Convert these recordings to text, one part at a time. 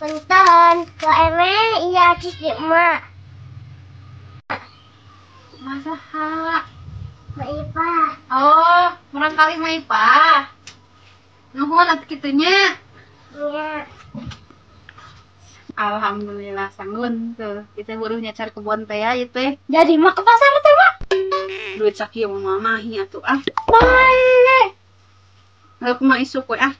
Punten, Kak Eme, iya cici emak. Masaha. Mbak Ipa. Oh, murang kali mah Ipa. Nuhun atuh kitunya. Iya. Alhamdulillah sanggun tuh. Kita buruh nyacar kebun teh ya ieu teh. Jadi mah ke pasar teh, Mak. Duit sakieu mah mamahi atuh ah. Bae. Heuk mah isuk we ah.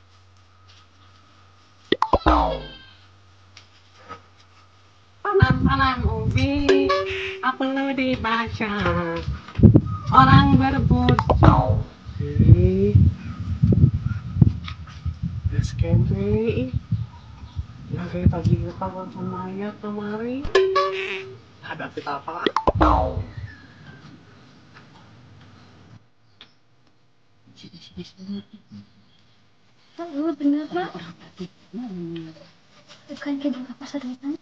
Panan-panan ubi, apa lo dibaca? Orang berebut. SKP. Ya kayak tadi kita sama ya kemari. Ada kita apa? Bener, Mak. Bukan kita ke pasar duitan.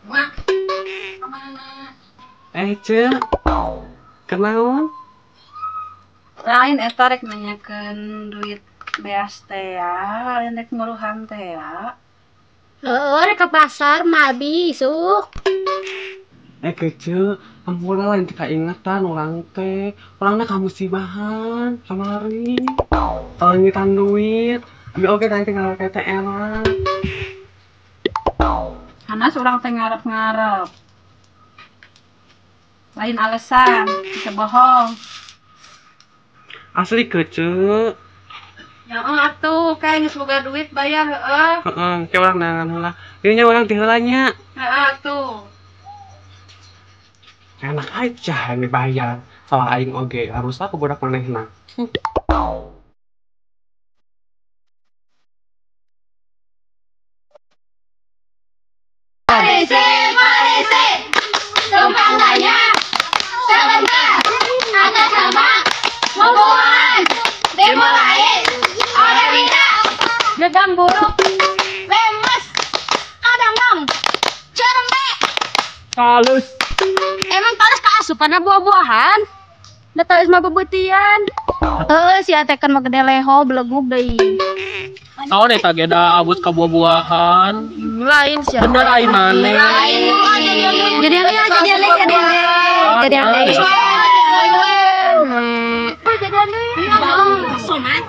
Mak. Kemana? Cek. Kenal? Lain eta rek nanyakeun duit beas teh ya, lain rek nguruhan teh ya. Rek ke pasar mah besok. Kece, kamu lain kita ingatan orang teh. Orangnya kamu sih bahan kemari. Tangitan duit. Oke nanti tinggal KTM lah. Hanas urang teh ngarep-ngarep. Lain alasan, bisa bohong. Asli kece. Ya atuh, kayak geus boga duit bayar heueuh. Kayak orang nangan lah. Ini orang tiheulanya. Heeh atuh. Enak aja yang dibayar. Soal aing oge haruslah ke budak manehna. Marisi, tumpang tanya, sebentar, atas nama, hubungan, dimulai, oleh Rina, gedang buruk, lemes, kadang dong, cerme. Halus. Emang talas keasupan buah-buahan? Udah talas mah bebetian. Si Ate kan mah gede leho, belegub deui. Tahu deh tageda abus ka buah-buahan. Lain sih. Bener aing maneh. Jadi yang ya, jadi yang. Jadi yang. Jadi yang. Somat.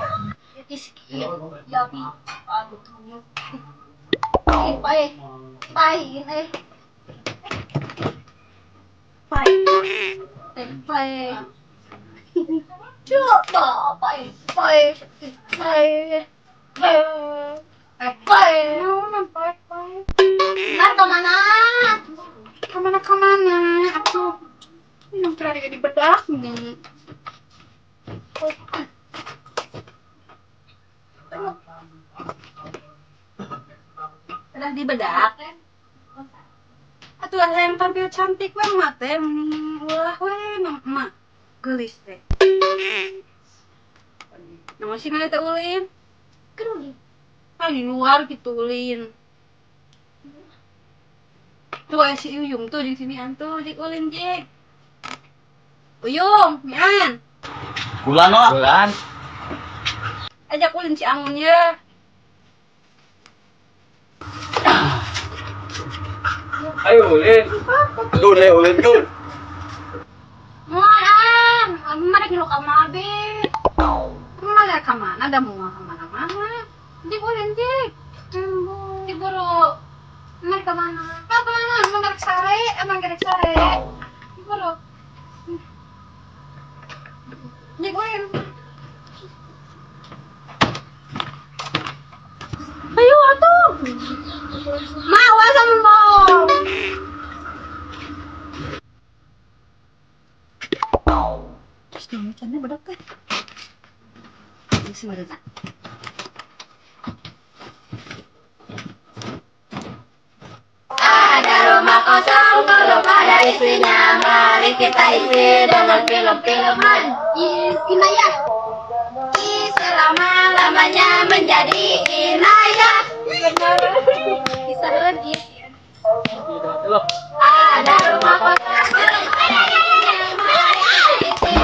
Kemana? Atuh. Ini tadi di bedak nih. Udah di bedak. Atuh ada yang tampil cantik we emak teh. Ulah we emak. Geulis teh. Nama si mana teh ulin? Di luar gitu ulin. Tuh kayak si Uyung tuh di sini antuh di ulin jek. Uyung, Mian. Bulan lo. Bulan. Ajak ulin si Angun ya. Ayo ulin. Tuh deh ulin tuh. Muaan, mari kita ke Mabe. Kemana kemana? Ada mau kemana-mana? Di ulin jek. Di buru. Mari kemana? Kemana? Emang gerek sare? Di buru. Di ulin. Ayo atuh. Mau sama mau. Terus dong, macamnya bedak kan? Ini sih bedak. Ada rumah kosong belum ada isinya, mari kita isi dengan film-filman. Inayah, selama-lamanya menjadi inayah. Bisa lagi. Ada rumah kosong belum ada isinya, mari kita isi.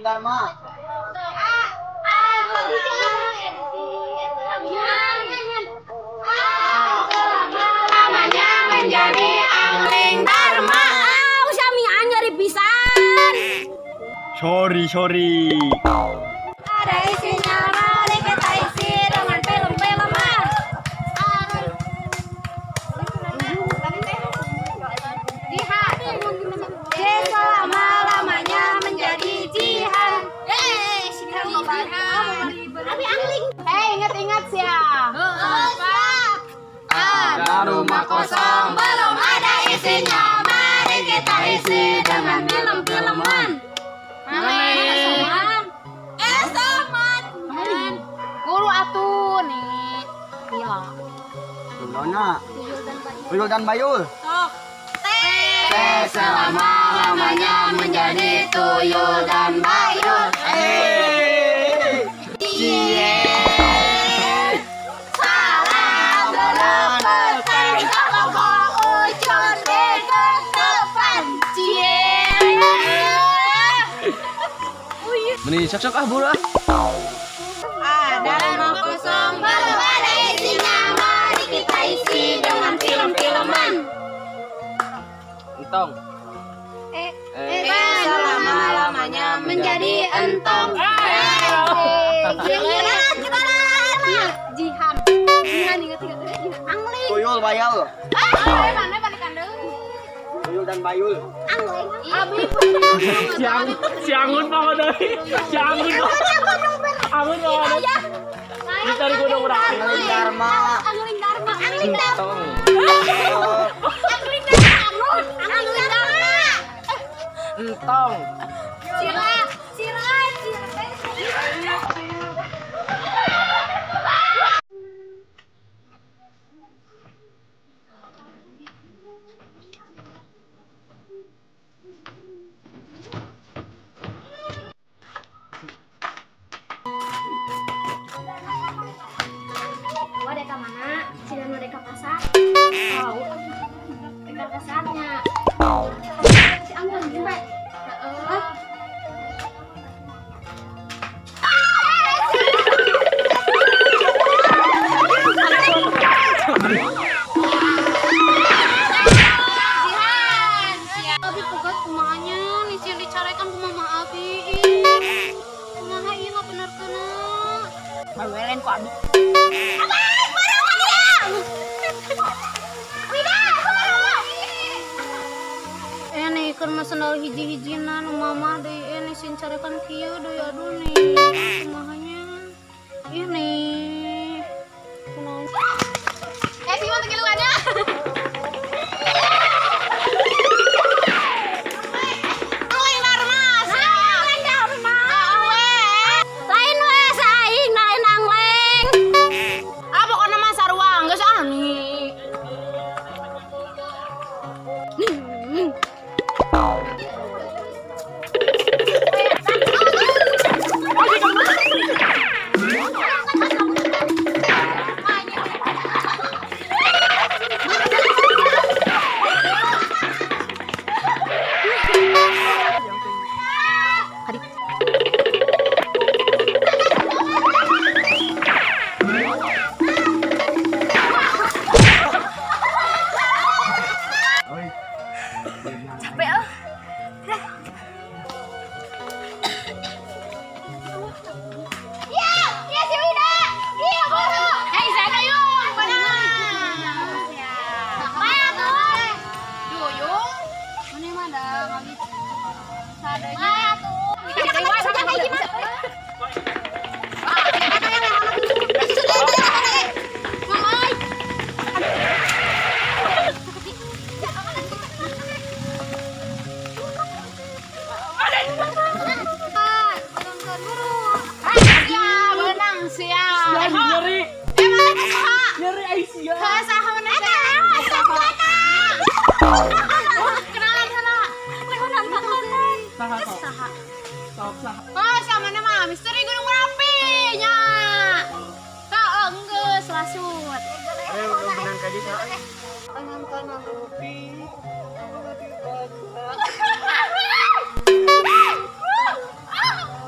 Dharma. Namanya menjadi angling Dharma. Sami anyar pisan. Sorry. Ada isinya, mari kita isi dengan film-filman. Jihad. Selama-lamanya menjadi jihad. Tapi angling. Ingat sih ya. Ada rumah kosong. Belum ada isinya, mari kita isi dengan film-filman. Soman. Guru atuh nih. Gila. Dulona. Tuyul dan Bayul. Selama-lamanya menjadi tuyul dan bayul. Salam berlepetan, toko ucun di depan. Meni cocok ah bola. Ada rumah kosong, belum ada isinya, mari kita isi dengan film-filman. Entong. Selama-lamanya menjadi entong. Jihan. Ingat angling. Tuyul Bayul. Mana balikan deui. Tuyul dan Bayul. Angling. Abi. Si Anggun mau dari. Si Anggun. Anggun mau ada. Ini tadi gue udah kurang. Angling Dharma. Angling Dharma. Angling Entong. Dharma. Entong. Sirah. Deka mana? Cina deka pasar. Tahu. Deka pasarnya. Si Anggun juga. Abi pegat kumanya, nih dicarekan ke mama Abi. Kumaha ieu mah bener kena. Bawelen ku Abi. Nih keur sendal hiji-hijinan mama deui nih sin carekan kieu deui aduh nih kumahanya ini kunaon si mah tegiluannya Angling Dharma lain we saing lain angling pokona mah sarua geus nih Oh, sama nama misteri Gunung Merapi nya. Kau enggeus lasut. Udah menang kaji sa. Kanan rupi. Ah!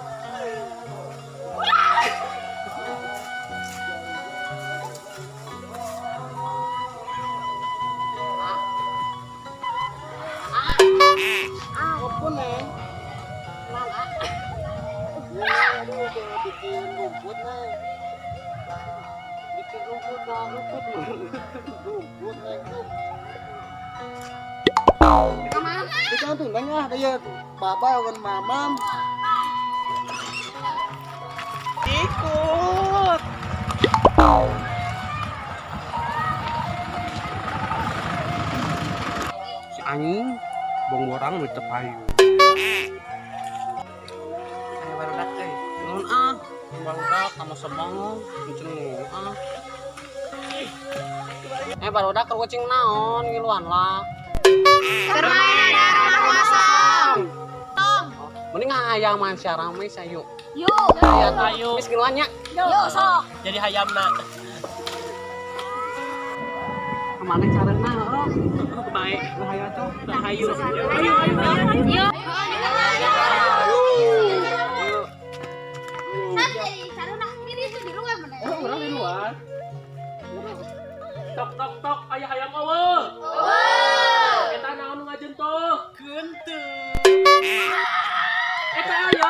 Neng. Aduh, bikin rumput, Neng. Bikin rumput, Neng. Di sana tuh, Neng, dia papa dengan mamam. Ikut. Si anjing bong orang mau tepayu. Ayo barudak teh. Nuhun ah. Barudak sama sebang kucing ah. Barudak keur kucing naon ngiluan lah. Bermain ada rumah kosong. Mending hayam main siaran mah sayu. Yuk. Ayo. Geus ngiluan nya. Yuk sok. Jadi hayamna. Kemana carana? Baik, bahaya tuh. Hayu. Yuk. Orang di luar. Tok, aya hayam eueuh. Eta naon ngajen tuh? Geunteu. Eta aya.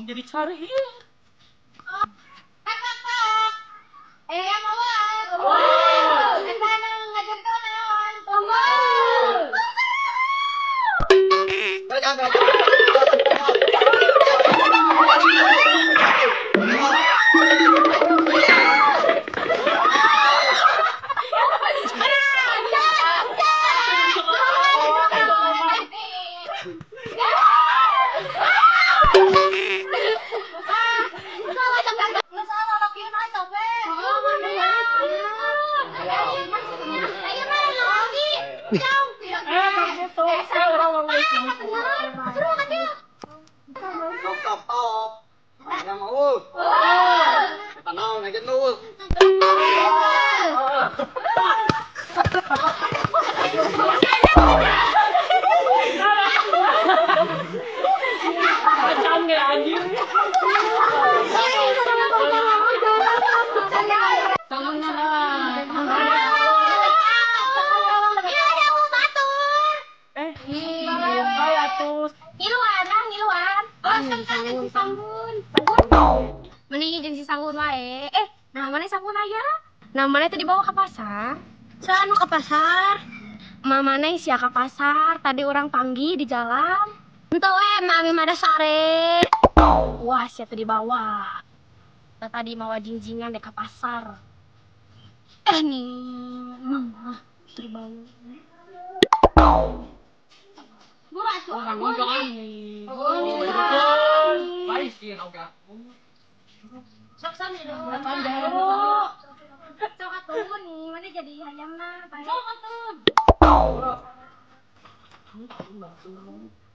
Jadi cari. Top. Yang mau. Tanau ngajen lu. Macam ge anjing. Namanya tadi dibawa ke pasar. Saan ke pasar? Mamana isia ke pasar. Tadi orang panggil di jalan. Entah mami mada sare. Wah, sia tadi dibawa. Nah, tadi mau jinjingan deh ke pasar. Nih. Dibawa. Murah tuh. Orang ngomong ani. Baik sih oke. Sok sana dong. Sok atuh nih, mana jadi ayamna. Sok atuh.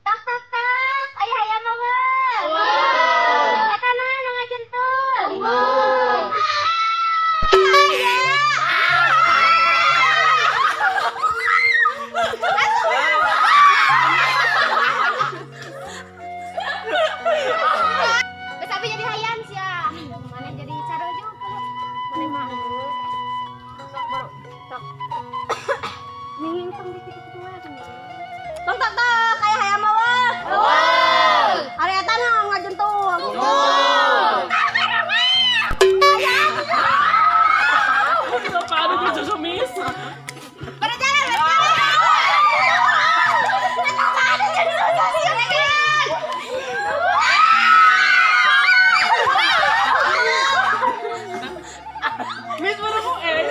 Tak tak tak, ayah ayam mah. Wow. Eta na nu ngajenteun. Wow. Tapi jadi hayam sia. Mana jadi caro juga. Mana mah. Sok baru. Sok. Nih, tong dikit kedua nih. Tok tok tok, ayah ayam mah. Wow. Ari eta na ngajenteun. Wow. Paano ko susumis? Miss mo na mo eh.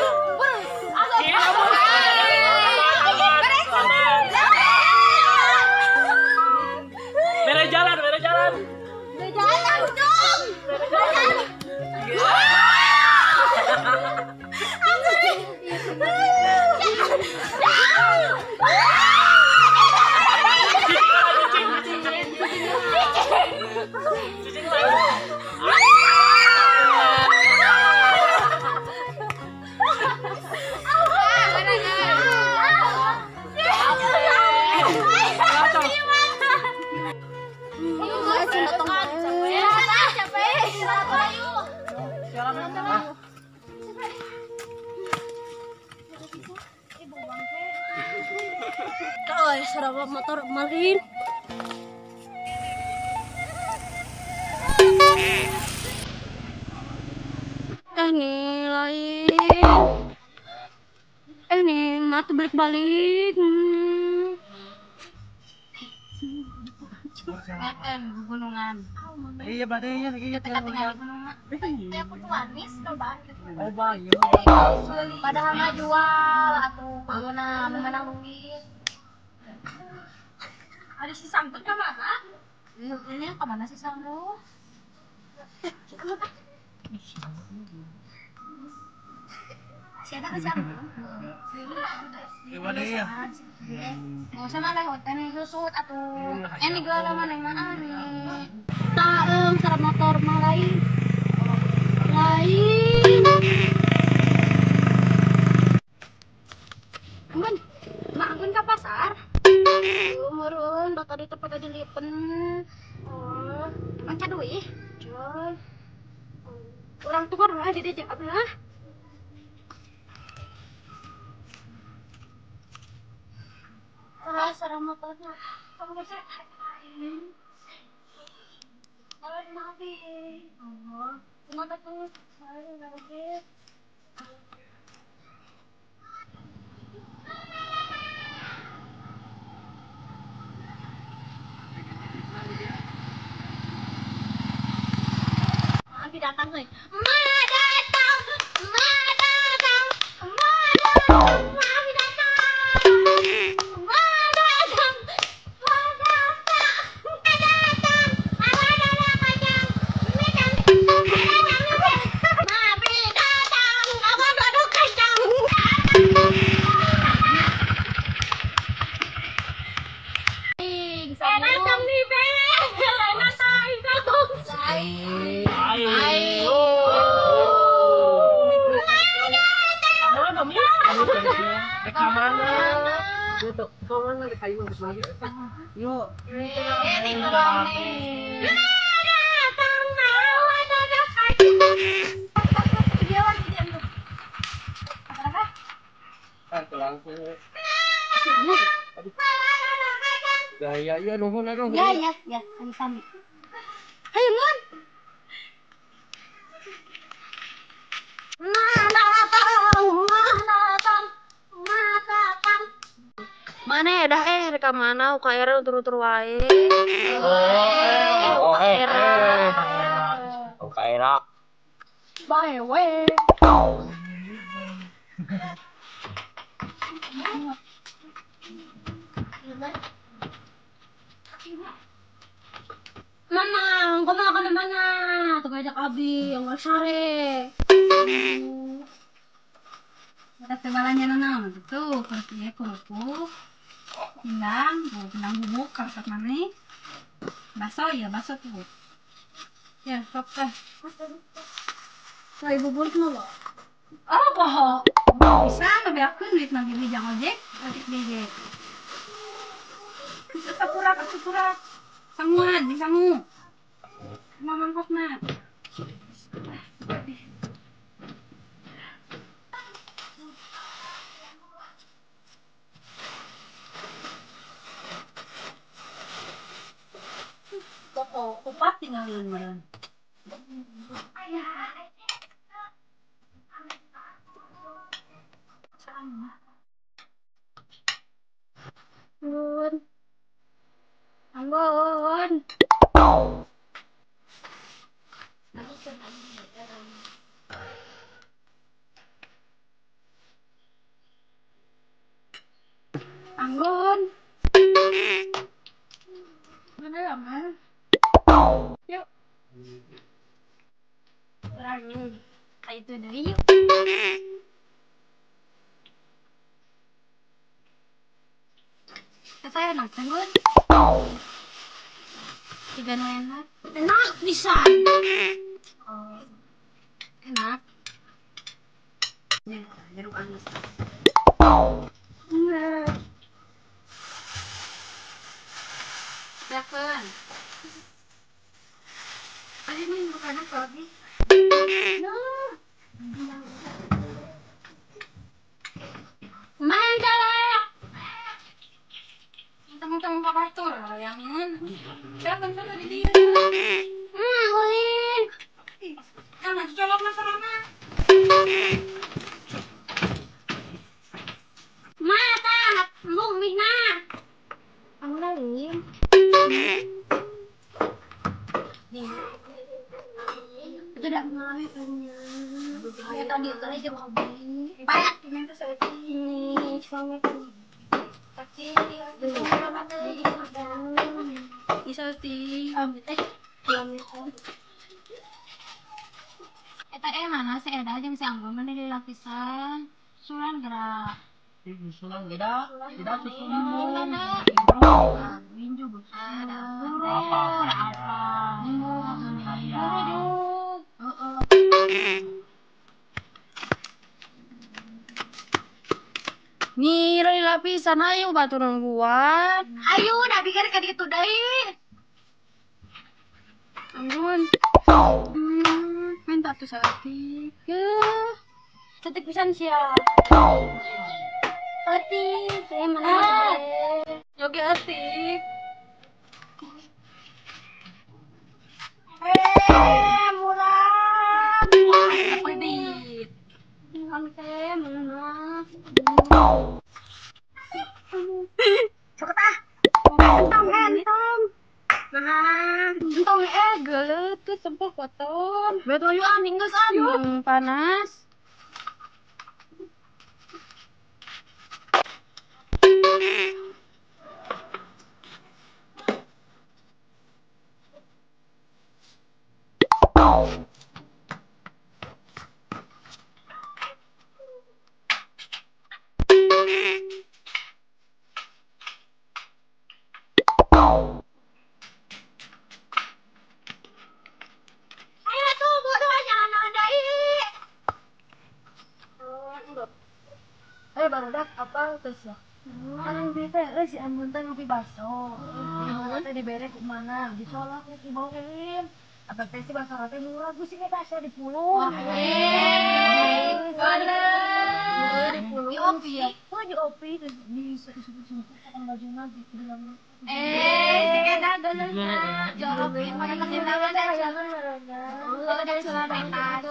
Mere jalan, mere jalan. Jalan dong. Oh, sarap motor malin. Nih lain. Nih mati balik-balik. Ngeten gunungan. Iya badainya lagi Dekat tinggal gunungan. Ya petuanis coba. Oh bayu. Padahal mah jual atuh ayeuna menang duit. Ada si Samtu ka mana? Ini ka mana si Samtu? Siapa ka Samtu? Iya badainya. Oh sama leh hotel nih susut atuh. Ini geula mana mah nih. Taeum sarap motor mah lain. Lain. Aman. Maafkan ke pasar. Meureun bakal di tempat dilipen. Oh, manca duit. Coy. Orang tua mah di diajak abah. Sarap motornya. Kamu bisa lain. Kalau nabi. Oh, kenapa tuh? Saya nabi. Abi datang nih. Ma datang. Ma datang. Ma datang. Abi datang. Ma datang. Ma datang. Ma datang. Abah datang kacang. Mi datang. Ma abi datang. Abah datang kacang. Datang nih, Be. Datang. Mana mi? Dek mana? Gitu. Kawan ada kayu habis lagi. Yuk. Ini doang nih. Datang awan ada kacang. Videoan video tuh. Apa? Langsung. Gaya ya nuhun dong. Ya, kami. Ayo, Mon. Nah, Mana dah reka mana UKR utur-utur wae. Oh, Era. Oke lah. Bae we. Mana? Kau mau ke mana? Tuh ajak Abi, yang sare. Kita sebalanya nana tuh, seperti kerupuk, pindang bubuk, kalsat mana? Baso tuh. Ya, apa? Lah ibu bubur mau. Oh, bohong. Bisa, tapi aku duit nanti bijang ojek, ojek DJ. Kesukurat. Sanguan, di sangu. Mau mangkok nak. Kupat tinggalin mana? Sama. Bun. Ambon. Anggun. Mana ya, Man? Yuk. Berangin. Kayak itu deh, yuk. Saya enak, Anggun. Tiga enak. Enak bisa. Oh, enak. Nih, jeruk anis. Enak. Siapkan. Ini bukan apa lagi. Main jalan. Tentang apa tuh yang siapkan tuh dari dia. Ulin. Jangan colok sama. Mata. Bung Mina. Ang lalim. Itu dah mengalami punya. Ya tadi kali dia mau beli. Banyak yang seperti ini. Suami kan. Tapi Belum apa bisa sih. belum itu. Eta mana sih ada aja si Anggun mana di lapisan. Sulan gerak. Sulang beda Sulan ada. Winju ada. Apa? Nilai lapisan ayo baturan buat. Ayo udah pikir ke gitu deh. Anggun. Minta tuh setik. Setik pisan siap. Atik, saya mana? Yogi atik. Murah. Pedit. Kan saya mana? Entong. Nah, entong gelut tuh sempur kotor. Betul yo aning geus Panas. Ayo tuh bodoh jangan nadai. barudak apa terus ya? Kan bisa si Ambon teh ngopi baso. Gimana teh dibere ke mana? Disolak di Bohim. Apa teh si baso teh murah gue sih baso di puluh. Di puluh. di opi di kan bajunya di dalam. Kita dulu jorok mana kita ada jangan merenya. Ada celana tas.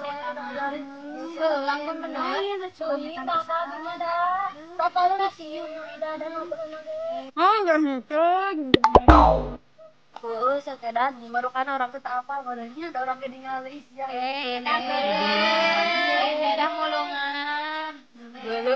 Selang pun benar. Cuy, kakak gimana? Kakak lu nasi yun, ida dan apa Enggak gitu. oh, sekedar baru kan orang kita apa badannya ada orang ketinggalan ya. Ada mulungan. Dulu